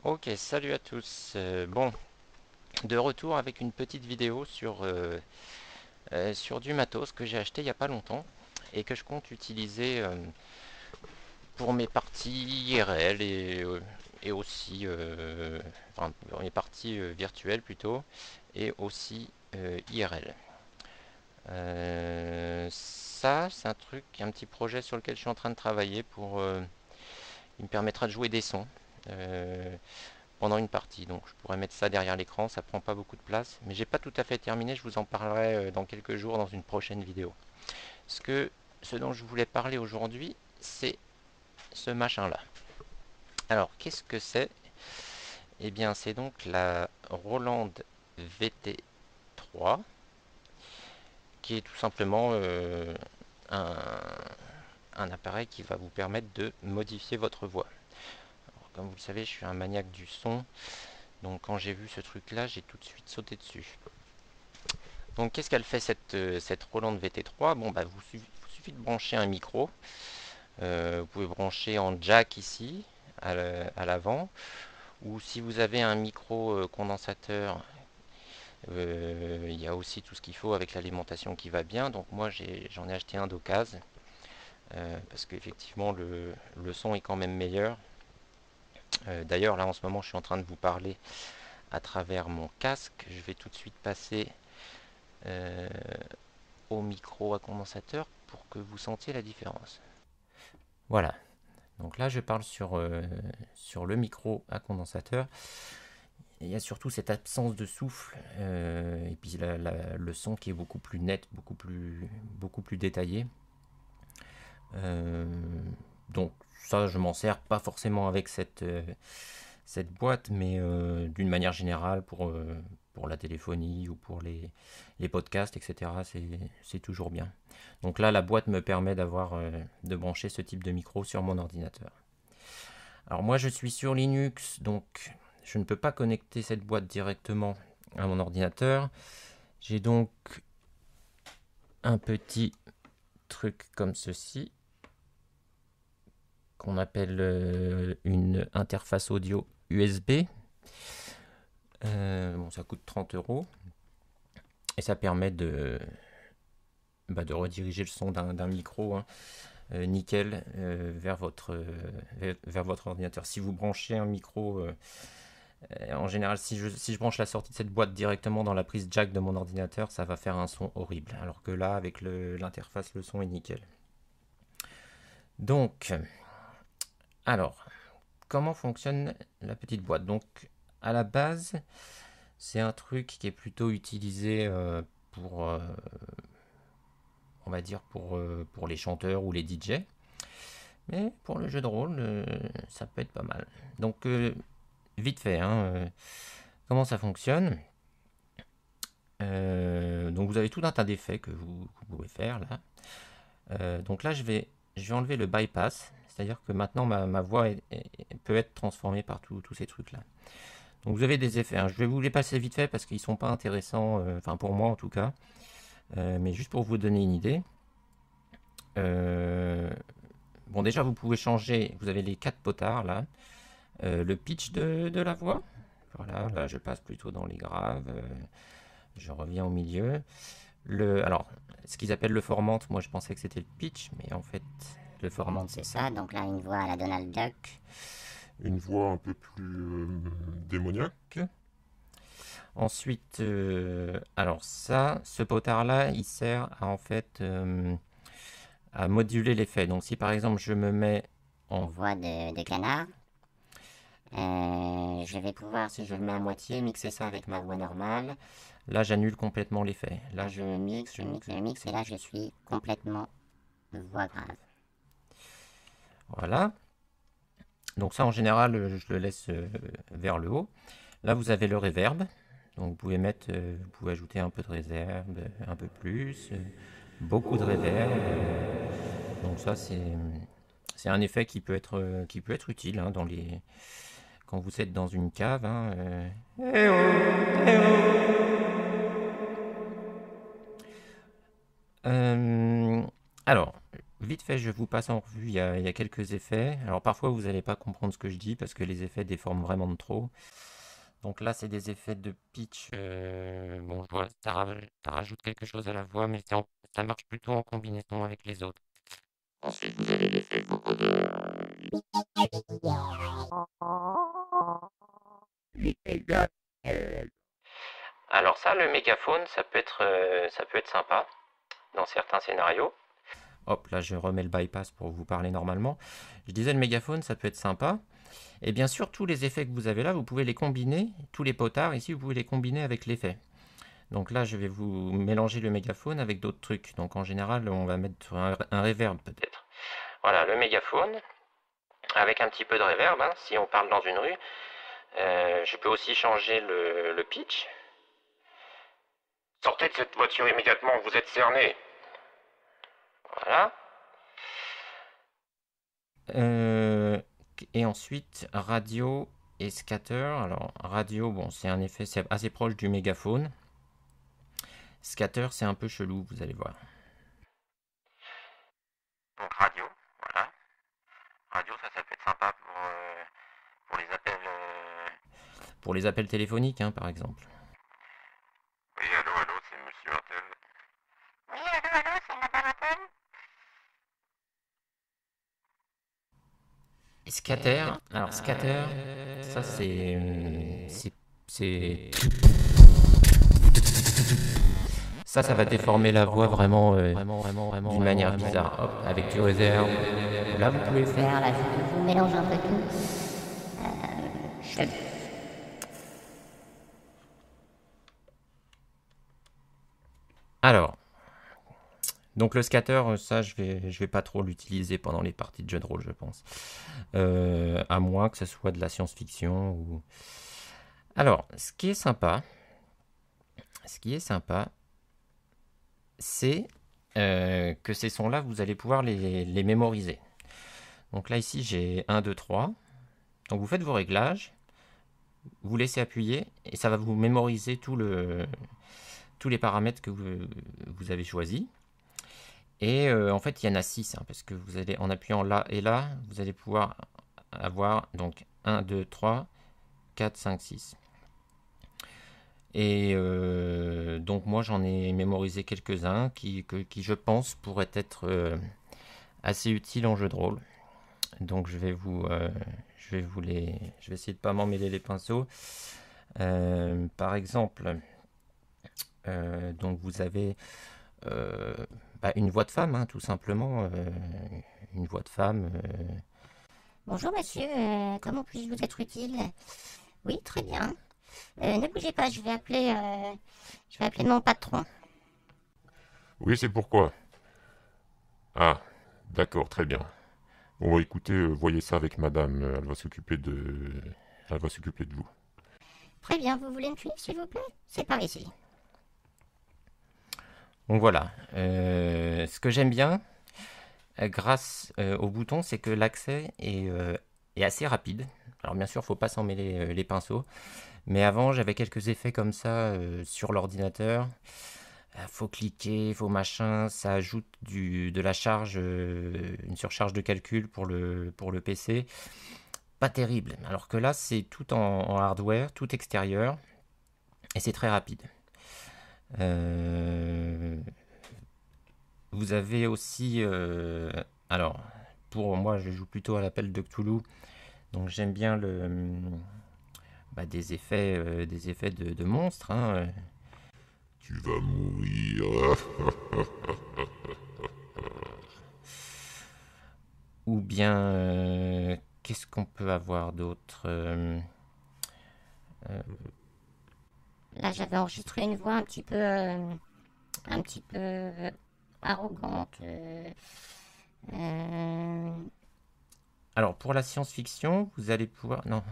Ok, salut à tous. Bon, de retour avec une petite vidéo sur du matos que j'ai acheté il n'y a pas longtemps et que je compte utiliser pour mes parties IRL et aussi, enfin, pour mes parties virtuelles plutôt, et aussi IRL. Ça, c'est un truc, un petit projet sur lequel je suis en train de travailler il me permettra de jouer des sons. Euh, Pendant une partie. Donc je pourrais mettre ça derrière l'écran, ça prend pas beaucoup de place. Mais j'ai pas tout à fait terminé, je vous en parlerai dans quelques jours dans une prochaine vidéo. Ce dont je voulais parler aujourd'hui, c'est ce machin-là. Alors qu'est-ce que c'est? Eh bien c'est donc la Roland VT3, qui est tout simplement un, un appareil qui va vous permettre de modifier votre voix. Alors, comme vous le savez, je suis un maniaque du son, donc quand j'ai vu ce truc-là, j'ai tout de suite sauté dessus. Donc qu'est-ce qu'elle fait cette Roland VT3? Bon, bah, vous suffit de brancher un micro. Vous pouvez brancher en jack ici, à l'avant. Ou si vous avez un micro condensateur, il y a aussi tout ce qu'il faut avec l'alimentation qui va bien. Donc moi j'en ai acheté un d'occasion. Parce qu'effectivement le son est quand même meilleur. D'ailleurs là en ce moment je suis en train de vous parler à travers mon casque. Je vais tout de suite passer euh, au micro à condensateur pour que vous sentiez la différence. Voilà, donc là je parle sur le micro à condensateur. Et il y a surtout cette absence de souffle et puis le son qui est beaucoup plus net, beaucoup plus détaillé. Euh, donc ça je m'en sers pas forcément avec cette boîte, mais d'une manière générale pour la téléphonie ou pour les podcasts, etc. C'est toujours bien. Donc là, la boîte me permet de brancher ce type de micro sur mon ordinateur. Alors moi, je suis sur Linux, donc je ne peux pas connecter cette boîte directement à mon ordinateur. J'ai donc un petit truc comme ceci qu'on appelle une interface audio USB. Bon, ça coûte 30 € et ça permet de rediriger le son d'un micro, hein, nickel, vers votre ordinateur. Si vous branchez un micro, en général, si je branche la sortie de cette boîte directement dans la prise jack de mon ordinateur, ça va faire un son horrible. Alors que là, avec l'interface, le son est nickel. Donc, alors, comment fonctionne la petite boîte? Donc, à la base, c'est un truc qui est plutôt utilisé pour, on va dire, pour les chanteurs ou les DJ. Mais pour le jeu de rôle, ça peut être pas mal. Donc, vite fait, hein, comment ça fonctionne? Donc, vous avez tout un tas d'effets que vous pouvez faire là. Donc là, je vais enlever le bypass, c'est-à-dire que maintenant ma voix peut être transformée par tous ces trucs-là. Donc vous avez des effets, hein. Je vais vous les passer vite fait parce qu'ils sont pas intéressants, enfin pour moi en tout cas, mais juste pour vous donner une idée. Bon, déjà vous pouvez changer, vous avez les 4 potards là, le pitch de la voix. Voilà, là je passe plutôt dans les graves, je reviens au milieu. Alors, ce qu'ils appellent le formant, moi je pensais que c'était le pitch, mais en fait, le formant c'est ça. Donc là, une voix à la Donald Duck. Une voix un peu plus démoniaque. Ensuite, alors ça, ce potard-là, il sert à en fait à moduler l'effet. Donc si par exemple je me mets en voix de canard, je vais pouvoir, si je le mets à moitié, mixer ça avec ma voix normale. Là, j'annule complètement l'effet. Là, je mixe, et là, je suis complètement voix grave. Voilà. Donc ça, en général, je le laisse vers le haut. Là, vous avez le reverb. Donc vous pouvez vous pouvez ajouter un peu de reverb, un peu plus, beaucoup de reverb. Donc ça, c'est un effet qui peut être utile, hein, quand vous êtes dans une cave, hein, Eh oh, eh oh. Alors, vite fait, je vous passe en revue, il y a quelques effets. Alors parfois, vous n'allez pas comprendre ce que je dis parce que les effets déforment vraiment de trop. Donc là, c'est des effets de pitch. Bon, je vois, ça rajoute quelque chose à la voix, mais ça marche plutôt en combinaison avec les autres. Ensuite, vous avez l'effet vocaux de... Alors ça, le mégaphone, ça peut être sympa dans certains scénarios. Hop, là je remets le bypass pour vous parler normalement. Je disais le mégaphone, ça peut être sympa. Et bien sûr, tous les effets que vous avez là, vous pouvez les combiner, tous les potards ici, vous pouvez les combiner avec l'effet. Donc là, je vais vous mélanger le mégaphone avec d'autres trucs. Donc en général, on va mettre un reverb peut-être. Voilà, le mégaphone, avec un petit peu de reverb, hein, si on parle dans une rue. Je peux aussi changer le pitch. Sortez de cette voiture immédiatement, vous êtes cerné. Voilà. Et ensuite, radio et scatter. Alors, radio, bon, c'est un effet c'est assez proche du mégaphone. Scatter, c'est un peu chelou, vous allez voir. Donc, radio, voilà. Radio, ça peut être sympa pour les appels. Pour les appels téléphoniques, hein, par exemple. Oui, allô, c'est Monsieur Intel. Oui, allô, c'est Madame Intel. Scatter, alors scatter, ça c'est ça va déformer la voix vraiment d'une manière bizarre. Hop, avec du reverb. Là, vous pouvez faire. Là, je mélange un peu tout. Alors, donc le scatter, ça, je vais pas trop l'utiliser pendant les parties de jeux de rôle, je pense. À moins que ce soit de la science-fiction ou. Alors, ce qui est sympa, c'est que ces sons-là, vous allez pouvoir les mémoriser. Donc là, ici, j'ai 1, 2, 3. Donc vous faites vos réglages, vous laissez appuyer, et ça va vous mémoriser tous les paramètres que vous avez choisis. Et en fait, il y en a 6, hein, parce que vous allez, en appuyant là et là, vous allez pouvoir avoir donc 1, 2, 3, 4, 5, 6. Et donc moi j'en ai mémorisé quelques-uns qui je pense pourraient être assez utiles en jeu de rôle. Donc je vais essayer de pas m'emmêler les pinceaux. Par exemple, donc vous avez une voix de femme, hein, tout simplement, une voix de femme. Bonjour monsieur, comment puis-je vous être utile? Oui, très bien. Ne bougez pas, je vais appeler mon patron. Oui, c'est pourquoi. Ah, d'accord, très bien. Bon, bah, écoutez, voyez ça avec madame, elle va s'occuper de vous. Très bien, vous voulez une tuile s'il vous plaît? C'est par ici. Donc voilà. Ce que j'aime bien, grâce au bouton, c'est que l'accès est assez rapide. Alors bien sûr, il ne faut pas s'en mêler les pinceaux. Mais avant, j'avais quelques effets comme ça sur l'ordinateur. Faut cliquer, faut machin, ça ajoute de la charge, une surcharge de calcul pour le PC. Pas terrible. Alors que là, c'est tout en hardware, tout extérieur, et c'est très rapide. Vous avez aussi, alors, pour moi, je joue plutôt à l'appel de Cthulhu, donc j'aime bien des effets de monstres, hein. Tu vas mourir. Ou bien, qu'est-ce qu'on peut avoir d'autre Là, j'avais enregistré une voix un petit peu arrogante. Alors, pour la science-fiction, vous allez pouvoir... Non,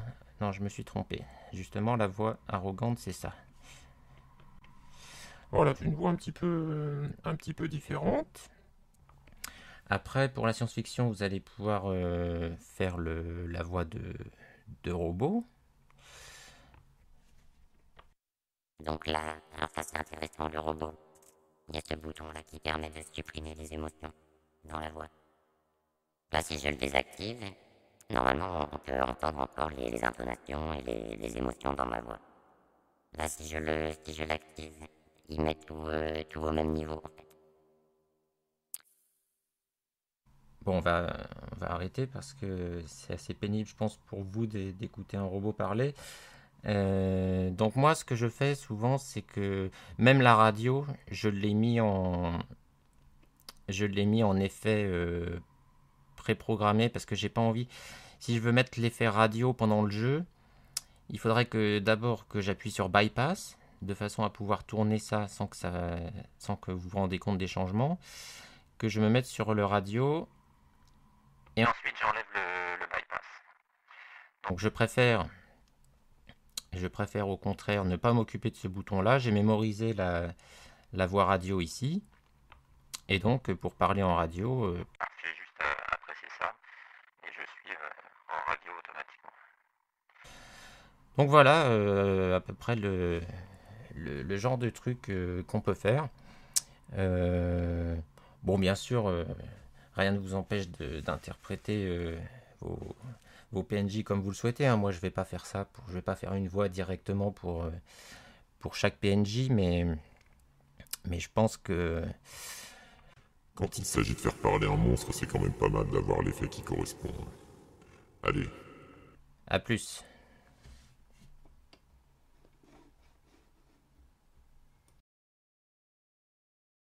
non, je me suis trompé. Justement, la voix arrogante, c'est ça. Voilà, une voix un petit peu différente. Après, pour la science-fiction, vous allez pouvoir faire la voix de robot. Donc là, alors ça c'est intéressant le robot. Il y a ce bouton là qui permet de supprimer les émotions dans la voix. Là, si je le désactive, normalement, on peut entendre encore les intonations et les émotions dans ma voix. Là, si je l'active, il met tout au même niveau, en fait. Bon, on va arrêter parce que c'est assez pénible, je pense, pour vous d'écouter un robot parler. Donc moi, ce que je fais souvent, c'est que même la radio, je l'ai mis en effet préprogrammé parce que j'ai pas envie. Si je veux mettre l'effet radio pendant le jeu, il faudrait que d'abord que j'appuie sur bypass de façon à pouvoir tourner ça sans que vous vous rendez compte des changements, que je me mette sur le radio et ensuite j'enlève le bypass. Donc je préfère au contraire ne pas m'occuper de ce bouton-là. J'ai mémorisé la voix radio ici. Et donc, pour parler en radio, j'ai juste apprécié ça. Et je suis en radio automatiquement. Donc voilà à peu près le genre de truc qu'on peut faire. Bon, bien sûr, rien ne vous empêche d'interpréter vos, vos PNJ comme vous le souhaitez. Hein. Moi, je vais pas faire ça. Je vais pas faire une voix directement pour chaque PNJ, mais je pense que Quand il s'agit de faire parler un monstre, c'est quand même pas mal d'avoir l'effet qui correspond. Allez. à plus.